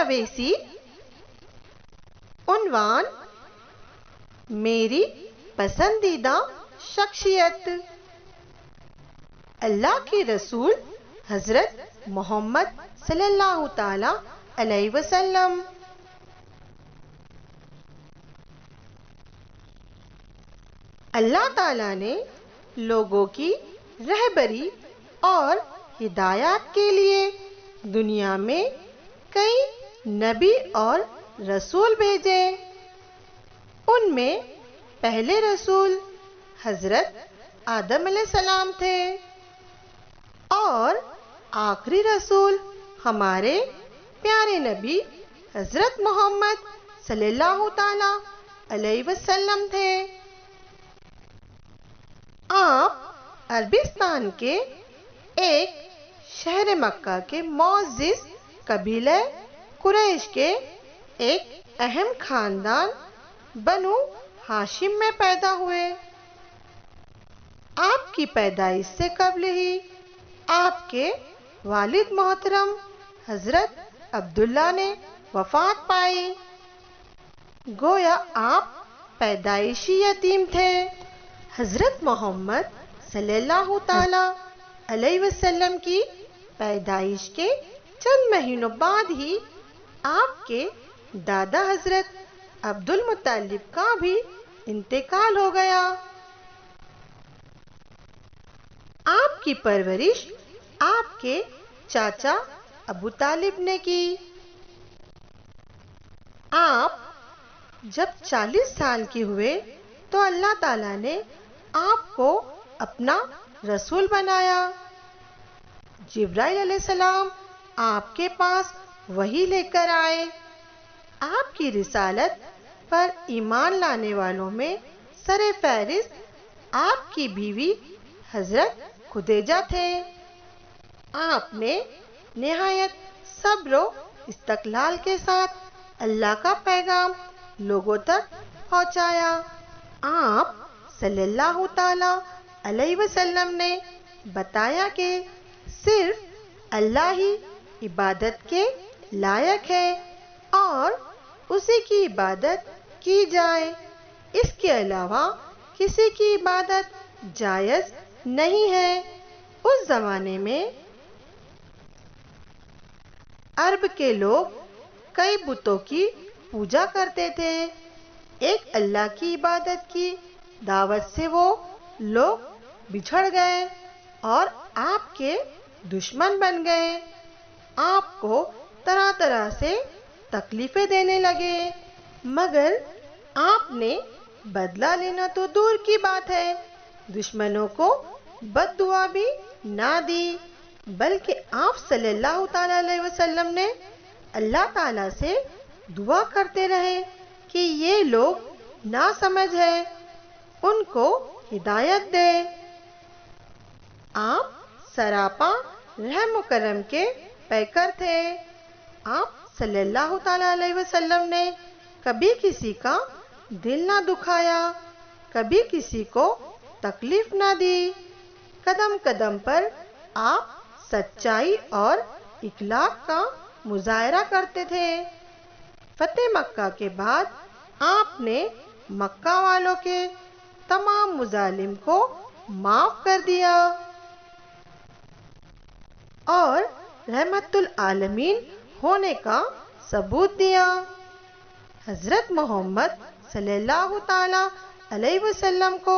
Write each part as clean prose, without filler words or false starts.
اویسی۔ عنوان: میری پسندیدہ شخصیت۔ اللہ کے رسول حضرت محمد صلی اللہ تعالی علیہ وسلم۔ اللہ تعالیٰ نے لوگوں کی رہبری اور ہدایات کے لیے دنیا میں کئی نبی اور رسول بھیجے۔ ان میں پہلے رسول حضرت آدم علیہ السلام تھے اور آخری رسول ہمارے پیارے نبی حضرت محمد صلی اللہ تعالی علیہ وسلم تھے۔ آپ عربستان کے ایک شہر مکہ کے معزز قبیلہ قریش کے ایک اہم خاندان بنو ہاشم میں پیدا ہوئے۔ آپ کی پیدائش سے قبل ہی آپ کے والد محترم حضرت عبداللہ نے وفات پائی، گویا آپ پیدائشی یتیم تھے۔ حضرت محمد صلی اللہ تعالی علیہ وسلم کی پیدائش کے چند مہینوں بعد ہی آپ کے دادا حضرت عبد المطلب کا بھی انتقال ہو گیا۔ آپ کی پرورش آپ کے چاچا ابو طالب نے کی۔ آپ جب 40 سال کے ہوئے تو اللہ تعالیٰ نے آپ کو اپنا رسول بنایا۔ جبرائیل علیہ السلام آپ کے پاس وحی لے کر آئے۔ آپ کی رسالت پر ایمان لانے والوں میں سر فہرست آپ کی بیوی حضرت خدیجہ تھے۔ آپ نے نہایت صبر و استقلال کے ساتھ اللہ کا پیغام لوگوں تک پہنچایا۔ آپ صلی اللہ تعالی علیہ وسلم نے بتایا کہ صرف اللہ ہی عبادت کے لائق ہے اور اسی کی عبادت کی جائے، اس کے علاوہ کسی کی عبادت جائز نہیں ہے۔ اس زمانے میں عرب کے لوگ کئی بتوں کی پوجا کرتے تھے۔ ایک اللہ کی عبادت کی دعوت سے وہ لوگ بچھڑ گئے اور آپ کے دشمن بن گئے، آپ کو طرح طرح سے تکلیفیں دینے لگے، مگر آپ نے بدلہ لینا تو دور کی بات ہے، دشمنوں کو بد دعا بھی نہ دی، بلکہ آپ صلی اللہ تعالی علیہ وسلم نے اللہ تعالیٰ سے دعا کرتے رہے کہ یہ لوگ ناسمجھ ہیں، ان کو ہدایت دے۔ آپ سراپا رحم و کرم کے پیکر تھے۔ آپ صلی اللہ تعالی علیہ وسلم نے کبھی کسی کا دل نہ دکھایا، کبھی کسی کو تکلیف نہ دی۔ قدم قدم پر آپ سچائی اور اخلاق کا مظاہرہ کرتے تھے۔ فتح مکہ کے بعد آپ نے مکہ والوں کے تمام مظالم کو معاف کر دیا اور رحمت العالمین ہونے کا ثبوت دیا۔ حضرت محمد صلی اللہ تعالی علیہ وسلم کو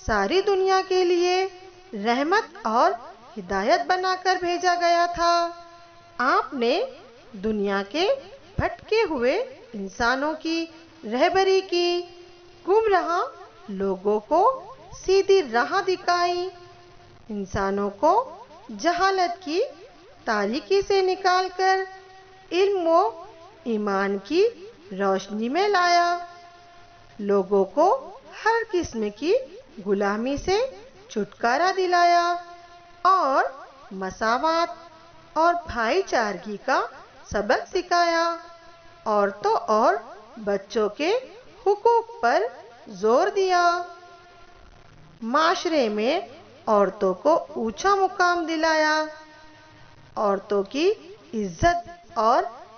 ساری دنیا کے لیے رحمت اور ہدایت بنا کر بھیجا گیا تھا۔ آپ نے دنیا کے بھٹکے ہوئے انسانوں کی رہبری کی، گمراہ لوگوں کو سیدھی راہ دکھائی، انسانوں کو جہالت کی تاریکی سے نکال کر علم و ایمان کی روشنی میں لایا، لوگوں کو ہر قسم کی غلامی سے چھٹکارا دلایا اور مساوات اور بھائی چارگی کا سبق سکھایا، عورتوں اور بچوں کے حقوق پر زور دیا، معاشرے میں عورتوں کو اونچا مقام دلایا، عورتوں کی عزت اور